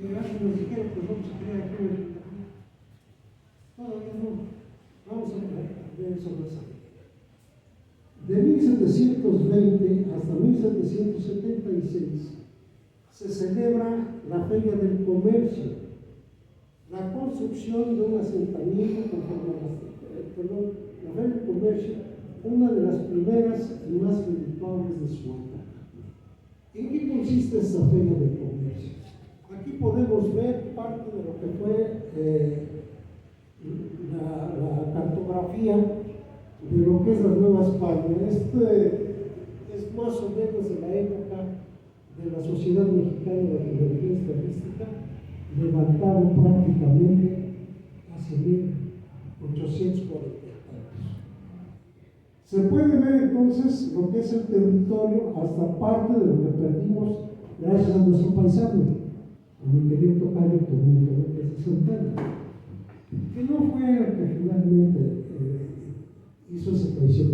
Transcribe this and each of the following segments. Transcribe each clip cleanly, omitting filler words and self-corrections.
Nos dijeron que vamos a crear aquí un ayuntamiento. Todavía no. Vamos a ver eso más adelante. De 1720 hasta 1776 se celebra la Feria del Comercio, la construcción de un asentamiento conforme a la Feria del Comercio, una de las primeras y más redituables de su época. ¿En qué consiste esta Feria del Comercio? Aquí podemos ver parte de lo que fue la cartografía de lo que es la Nueva España. Es más o menos de la época de la Sociedad Mexicana de Geografía Estadística, levantado prácticamente hacia 1840. Se puede ver entonces lo que es el territorio, hasta parte de lo que perdimos gracias a nuestro paisano, a mi querido tocayo Tomito López de Santana, que no fue el que finalmente hizo esa traición.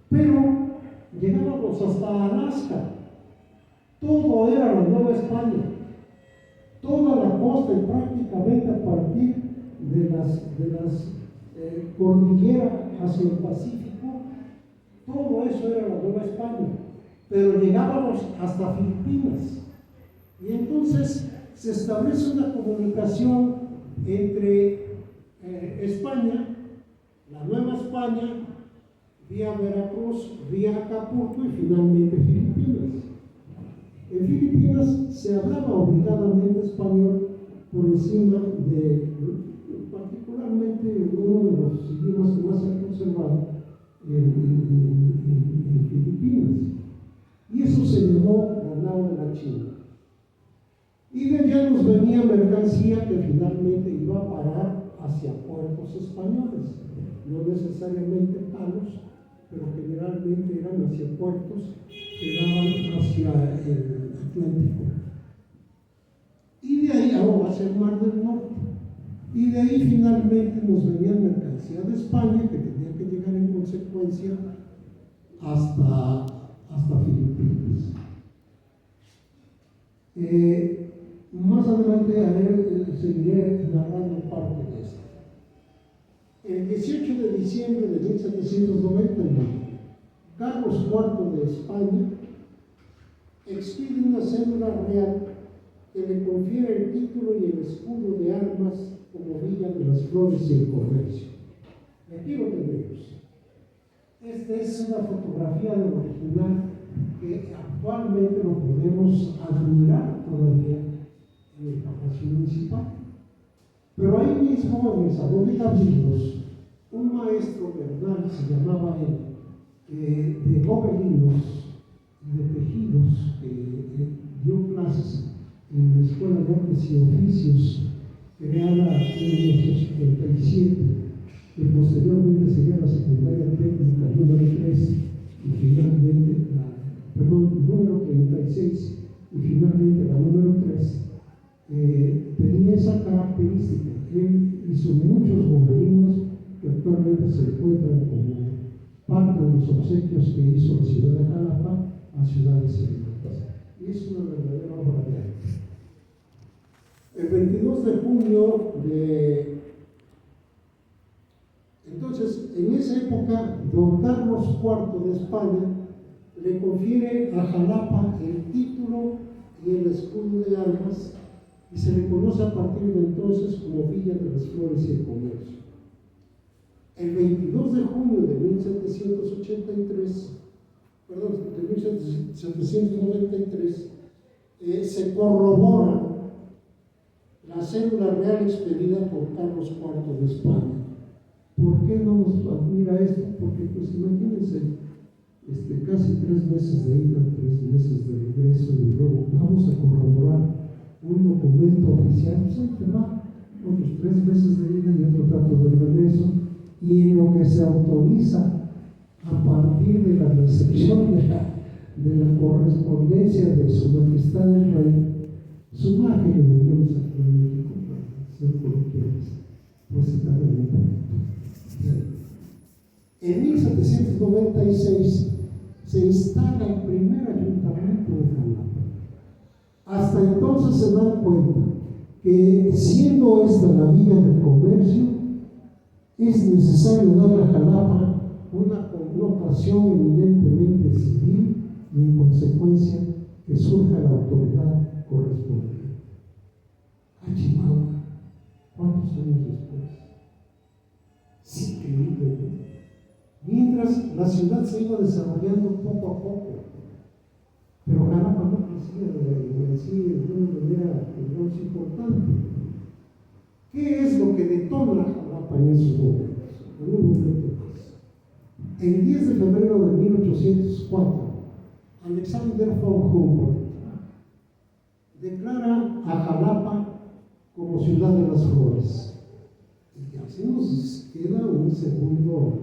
Pero llegábamos hasta Alaska, todo era la Nueva España, toda la costa y prácticamente a partir de las cordilleras hacia el Pacífico, todo eso era la Nueva España, pero llegábamos hasta Filipinas. Y entonces se establece una comunicación entre España, la Nueva España, vía Veracruz, vía Acapulco y finalmente Filipinas. En Filipinas se hablaba obligadamente español por encima de, particularmente, uno de los idiomas que más se ha conservado en Filipinas. Y eso se llamó la nao de la China. Y de allá nos venía mercancía que finalmente iba a parar hacia puertos españoles, no necesariamente palos, pero generalmente eran hacia puertos que daban hacia el Atlántico. Y de ahí hacia el Mar del Norte. Y de ahí finalmente nos venía mercancía de España que tenía que llegar en consecuencia hasta Filipinas. Más adelante seguiré narrando parte de esto. El 18 de diciembre de 1791, Carlos IV de España expide una cédula real que le confiere el título y el escudo de armas como Villa de las Flores y el Comercio. Y aquí lo tenemos. Esta es una fotografía del original que actualmente lo podemos admirar todavía en el Palacio Municipal. Pero ahí mismo, en el Salón de Cabildos, un maestro Bernal, se llamaba él, de gobelinos y de tejidos, que dio clases en la Escuela de Artes y Oficios, creada en 1957, que posteriormente sería la Secundaria Técnica número 3, y finalmente número 36, y finalmente la número 3. Tenía esa característica. Él hizo muchos gobelinos que actualmente se encuentran como parte de los obsequios que hizo la ciudad de Jalapa a ciudades hermanas. Y es una verdadera obra de arte. El 22 de junio entonces, en esa época, don Carlos IV de España le confiere a Jalapa el título y el escudo de armas, y se le conoce a partir de entonces como Villa de las Flores y el Comercio. El 22 de junio de 1793, se corrobora la cédula real expedida por Carlos IV de España. ¿Por qué no nos admira esto? Porque, pues, imagínense, casi 3 meses de ida, 3 meses de regreso, y luego vamos a corroborar un documento oficial, pues ahí te va, otros 3 meses de ida y otro tanto de regreso, y en lo que se autoriza a partir de la recepción de la correspondencia de Su Majestad el Rey, su magia de Dios aquí en México, para ser coloquiales, pues se tarda un momento. En 1796 se instala el primer ayuntamiento de Jalapa. Hasta entonces se dan cuenta que siendo esta la vía del comercio, es necesario darle a Jalapa una connotación eminentemente civil y en consecuencia que surja la autoridad correspondiente. A Chihuahua, ¿cuántos años después? Sí, increíble, ¿no? Mientras la ciudad se iba desarrollando poco a poco, pero Jalapa no crecía de una manera, digamos, importante. ¿Qué es lo que detona Jalapa en esos momentos? En un momento más. El 10 de febrero de 1804, Alexander von Humboldt declara a Jalapa como ciudad de las flores. Y así nos queda un segundo,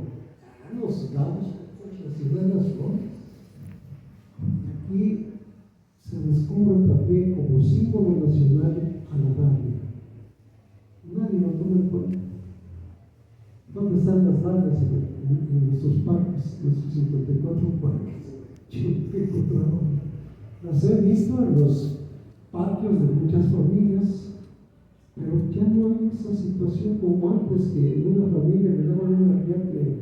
nos damos la ciudad de las flores. Aquí se descubre también como símbolo nacional a la Dalia. Nadie lo toma en cuenta. ¿Dónde están las dalias en nuestros parques, nuestros 54 parques? Yo no he encontrado. Las he visto en los patios de muchas familias, pero ya no hay esa situación como antes, que en una familia le daban un arriate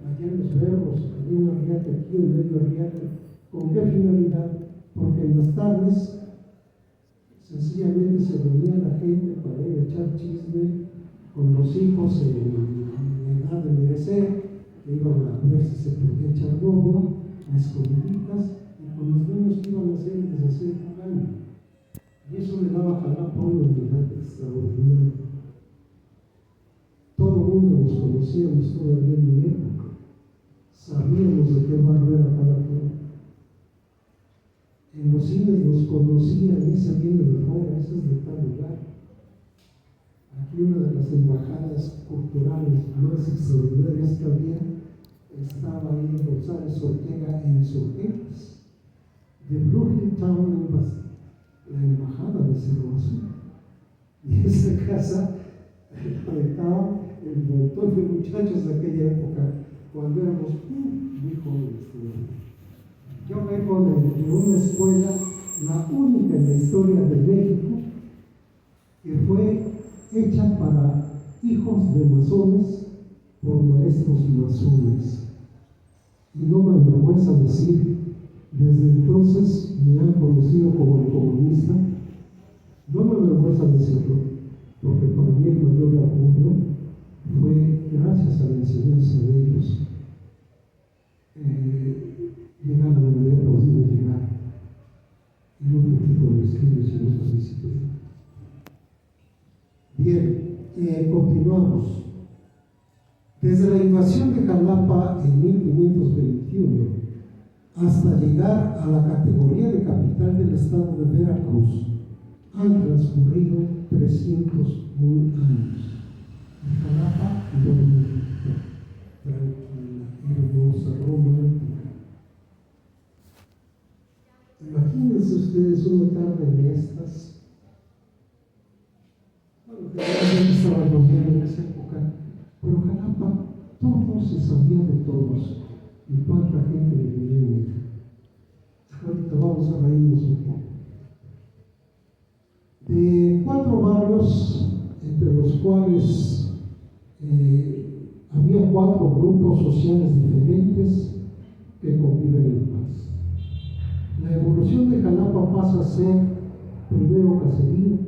allá en los Berros, había un arriate aquí, un medio arriate. ¿Con qué finalidad? Porque en las tardes sencillamente se reunía la gente para ir a echar chisme con los hijos en edad de merecer, que iban a ver si se podía echar novio, a escondiditas, y con los niños que iban a hacer y deshacer un año. Y eso le daba a Jalapa una unidad extraordinaria. Todo el mundo nos conocíamos todavía en mi época. Sabíamos de qué barrio era cada quien. En los cines nos conocían, esa viene de fuera, esa es de tal lugar. Aquí una de las embajadas culturales más extraordinarias que había estaba ahí en González Ortega en Insurgentes, de Blue Hill Town Embassy, la embajada de Cerro Azul. Y esa casa la habitaba el montón de muchachos de aquella época, cuando éramos muy jóvenes. Yo vengo de una escuela, la única en la historia de México, que fue hecha para hijos de masones por maestros masones. Y no me avergüenza decir, desde entonces me han conocido como el comunista. No me avergüenza decirlo, porque para mí el mayor orgullo fue gracias a la enseñanza de ellos. Llegar a la manera que pudimos llegar en otro tipo de estudios y en otras disciplinas. Bien, continuamos. Desde la invasión de Jalapa en 1521 hasta llegar a la categoría de capital del estado de Veracruz han transcurrido 301 años. Jalapa bonita, tranquila, hermosa, romántica. Imagínense ustedes una tarde de estas. Bueno, generalmente estaba lloviendo en esa época, pero Jalapa, todo se sabía de todos y cuánta gente vivía en ella. Ahorita vamos a reírnos un poco. De 4 barrios, entre los cuales había 4 grupos sociales diferentes que conviven en paz. La evolución de Jalapa pasa a ser primero caserío,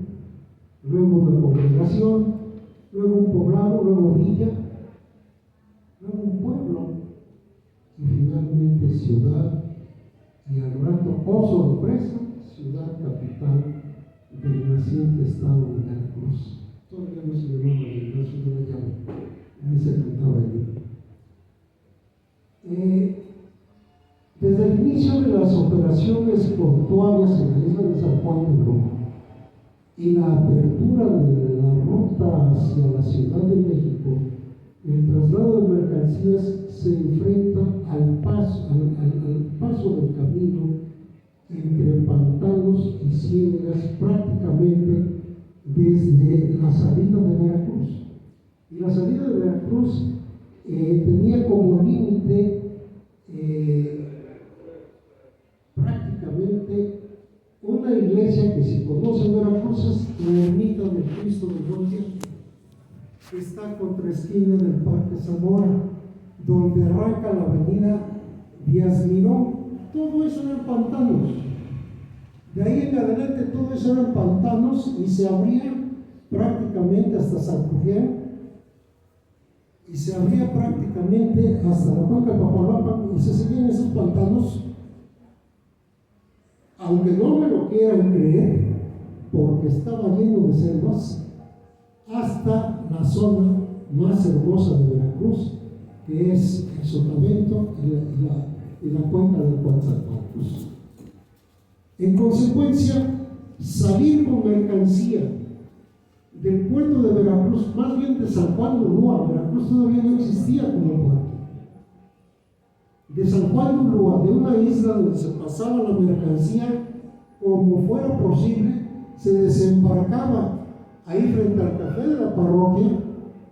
luego una congregación, luego un poblado, luego villa, luego un pueblo y finalmente ciudad, y al rato, oh sorpresa, ciudad capital del naciente estado de Veracruz. Todavía no se llamaba Veracruz, no me llamo, ahí se cantaba el Desde el inicio de las operaciones portuarias en la isla de San Juan de Broma y la apertura de la ruta hacia la Ciudad de México, el traslado de mercancías se enfrenta al paso del camino entre pantanos y ciénegas prácticamente desde la salida de Veracruz. Y la salida de Veracruz tenía como límite prácticamente una iglesia que, si conocen Veracruz, es la ermita de que está contra esquina del Parque Zamora, donde arranca la avenida Díaz Miró. Todo eso eran pantanos. De ahí en adelante todo eso eran pantanos y se abría prácticamente hasta San Julián y se abría prácticamente hasta la cuenca de Papaloapan y se seguían esos pantanos, aunque no me lo quieran creer, porque estaba lleno de selvas, hasta la zona más hermosa de Veracruz, que es el Sotavento y la cuenca del Coatzacoalcos. En consecuencia, salir con mercancía del puerto de Veracruz, más bien de San Juan de Ulúa, Veracruz todavía no existía como puerto, de San Juan de Ulúa, de una isla donde se pasaba la mercancía como fuera posible, se desembarcaba ahí frente al café de la parroquia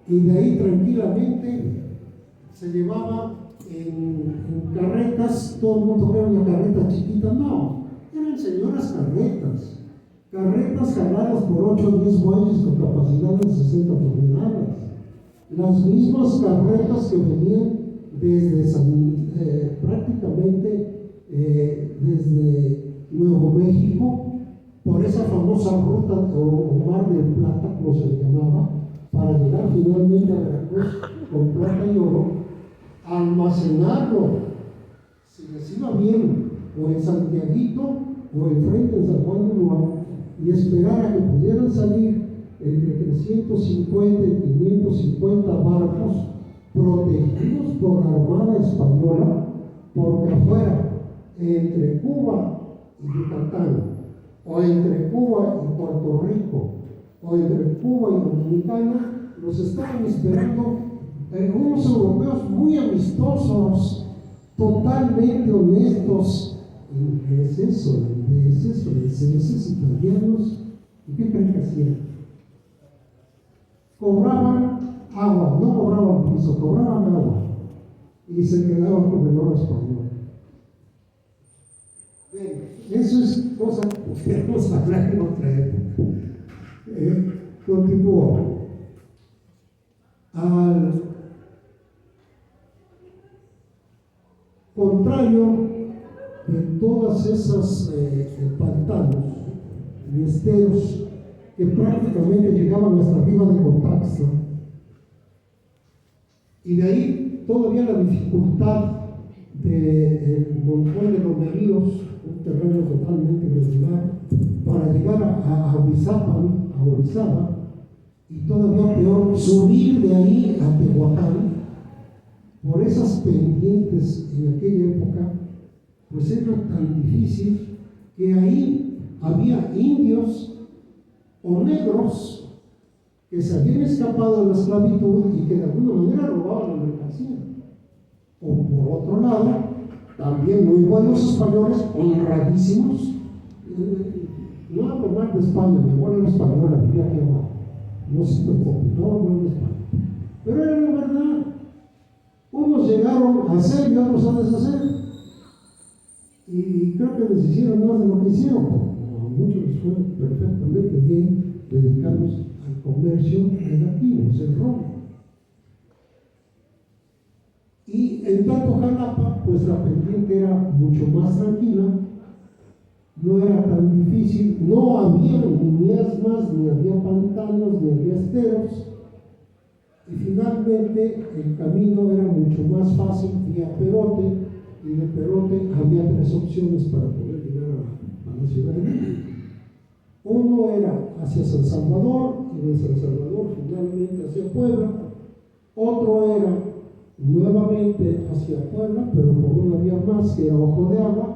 y de ahí tranquilamente se llevaba en carretas. Todo el mundo era una carreta chiquita, no, eran señoras carretas jaladas por 8 o 10 bueyes con capacidad de 60 toneladas, las mismas carretas que venían desde prácticamente desde Nuevo México, por esa famosa ruta o Mar del Plata, como se le llamaba, para llegar finalmente a Veracruz con plata y oro, almacenarlo, si les iba bien, o en Santiaguito o enfrente en San Juan de Ulúa, y esperar a que pudieran salir entre 350 y 550 barcos protegidos por la Armada Española, porque afuera, entre Cuba y Yucatán, o entre Cuba y Puerto Rico, o entre Cuba y Dominicana, los estaban esperando unos europeos muy amistosos, totalmente honestos, ingleses, holandeses, franceses, italianos. ¿Y qué creen que hacían? Cobraban agua, no cobraban piso, cobraban agua, y se quedaban con el oro español. Eso es cosa que podemos hablar en otra época. Continúo. Al contrario de todas esas pantanos y esteros que prácticamente llegaban hasta arriba de Cotaxla, y de ahí todavía la dificultad del montón de lomeríos, un terreno totalmente irregular, para llegar a Orizaba, y todavía peor, subir de ahí a Tehuacán, por esas pendientes en aquella época, pues era tan difícil que ahí había indios o negros que se habían escapado de la esclavitud y que de alguna manera robaban la mercancía. O por otro lado, también muy buenos españoles, honradísimos. No hablo mal de España, mi abuela era española, vivía aquí abajo. No se preocupe, no hablo mal de España. Pero era la verdad. Unos llegaron a hacer y otros a deshacer. Y creo que les hicieron más de lo que hicieron. A muchos les fue perfectamente bien dedicarnos al comercio negativo, el robo. Y en tanto Jalapa, pues la pendiente era mucho más tranquila, no era tan difícil, no había ni miasmas, ni había pantanos, ni había esteros, y finalmente el camino era mucho más fácil vía Perote, y de Perote había 3 opciones para poder llegar a la Ciudad de México. Uno era hacia San Salvador, y de San Salvador finalmente hacia Puebla. Otro era nuevamente hacia Puebla, pero por una vía más que era Ojo de Agua,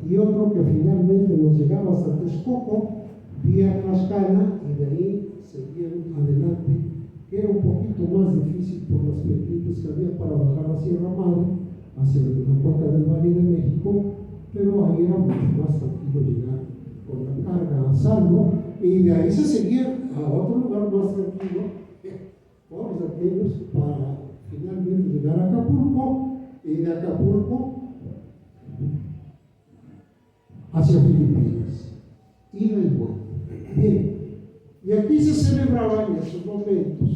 y otro que finalmente nos llegaba hasta Texcoco, vía Tlaxcala, y de ahí seguían adelante, que era un poquito más difícil por las pendientes que había para bajar la Sierra Madre, hacia la cuenca del Valle de México, pero ahí era mucho más tranquilo llegar con la carga a Salvo, y de ahí se seguía a otro lugar más tranquilo, por aquellos, para finalmente llegar a Acapulco, y de Acapulco hacia Filipinas, ida y vuelta. Bien, y aquí se celebraban en esos momentos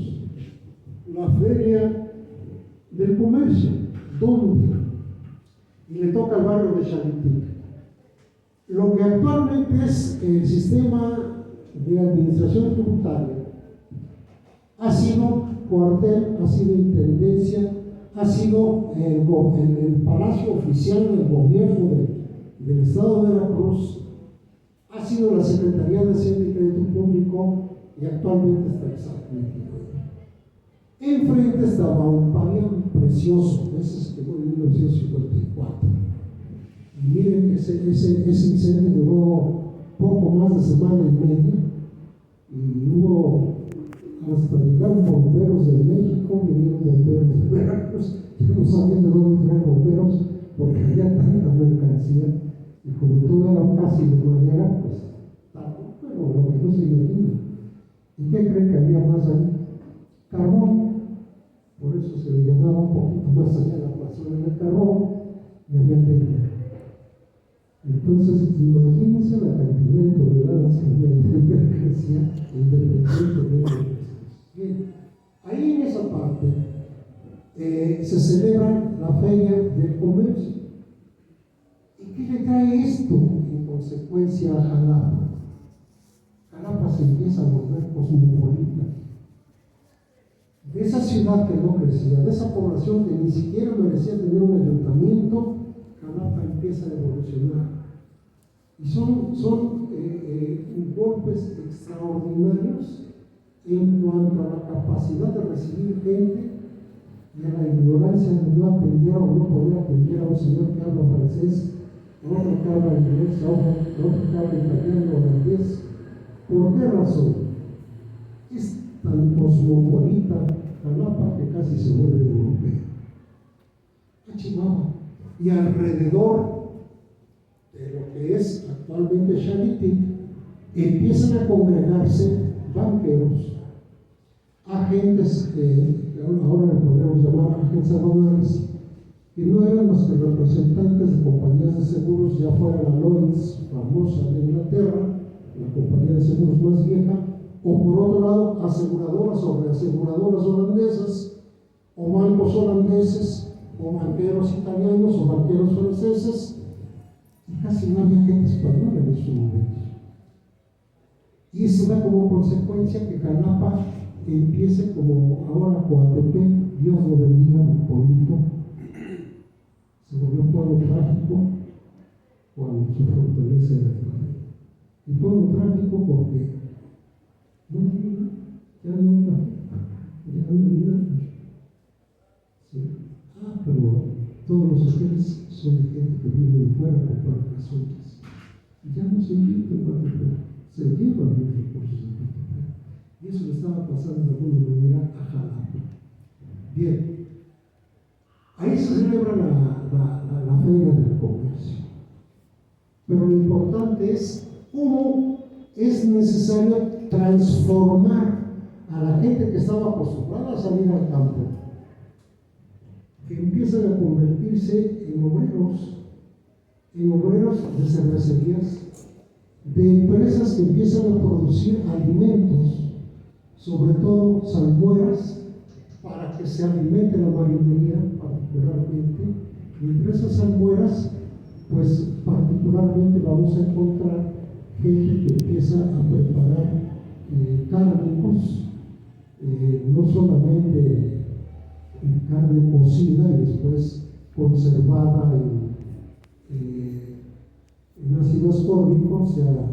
la feria del comercio. ¿Dónde? Y le toca al barrio de Xalitic. Lo que actualmente es el sistema de administración tributaria ha sido cuartel, ha sido intendencia, ha sido el palacio oficial del gobierno del estado de Veracruz, ha sido la Secretaría de Hacienda y Crédito Público y actualmente está exactamente. Enfrente estaba un pabellón precioso, ese que fue en 1954. Y miren que ese incendio duró poco más de semana y media, y hubo hasta llegaron bomberos de México, vinieron bomberos de Veracruz, y no sabían de dónde traer bomberos porque había tanta mercancía, y como todo era casi de madera, pues tardó, pero lo que no se imagina. ¿Y qué creen que había más ahí? Carbón. Por eso se le llamaba un poquito más allá la plazuela del carbón, y había leña. Entonces, imagínense la cantidad de toneladas que había de mercancía independientemente de eso. Bien, ahí en esa parte se celebra la feria del comercio. ¿Y qué le trae esto en consecuencia a Jalapa? Jalapa se empieza a volver cosmopolita. De esa ciudad que no crecía, de esa población que ni siquiera merecía tener un ayuntamiento, Jalapa empieza a evolucionar. Y son golpes extraordinarios en cuanto a la capacidad de recibir gente y a la ignorancia de no atender o no poder atender a un señor que habla francés, a otro que habla inglés, a otro que habla italiano, holandés. ¿Por qué razón? Es tan cosmopolita Jalapa que casi se vuelve europea. A Chihuahua y alrededor de lo que es actualmente Xalitic empiezan a congregarse banqueros, agentes que ahora le podríamos llamar agentes aduanales, que no eran más que representantes de compañías de seguros, ya fuera la Lloyds, famosa de Inglaterra, la compañía de seguros más vieja, o por otro lado aseguradoras o reaseguradoras holandesas, o bancos holandeses, o banqueros italianos o banqueros franceses, y casi no había gente española en esos momentos. Y eso da como consecuencia que Jalapa empiece como ahora Coatepec, Dios lo bendiga, un pueblito, se volvió un pueblo trágico cuando su fortaleza era el café. Y pueblo trágico porque no tiene nada, ya no hay café, ya no hay nada. ¿Sí? Pero todos los hoteles son de gente que viene de fuera a comprar casuchas. Y ya no se invierte en Coatepec, se llevan los recursos de Coatepec. Y eso le estaba pasando de alguna manera a Jalapa. Bien, ahí se celebra la feria del comercio. Pero lo importante es cómo es necesario transformar a la gente que estaba acostumbrada a salir al campo, que empiezan a convertirse en obreros de cervecerías, de empresas que empiezan a producir alimentos, sobre todo salmueras, para que se alimente la marinería particularmente, y entre esas salmueras, pues particularmente vamos a encontrar gente que empieza a preparar cárnicos, no solamente carne cocida y después conservada en ácido ascórbico, o sea,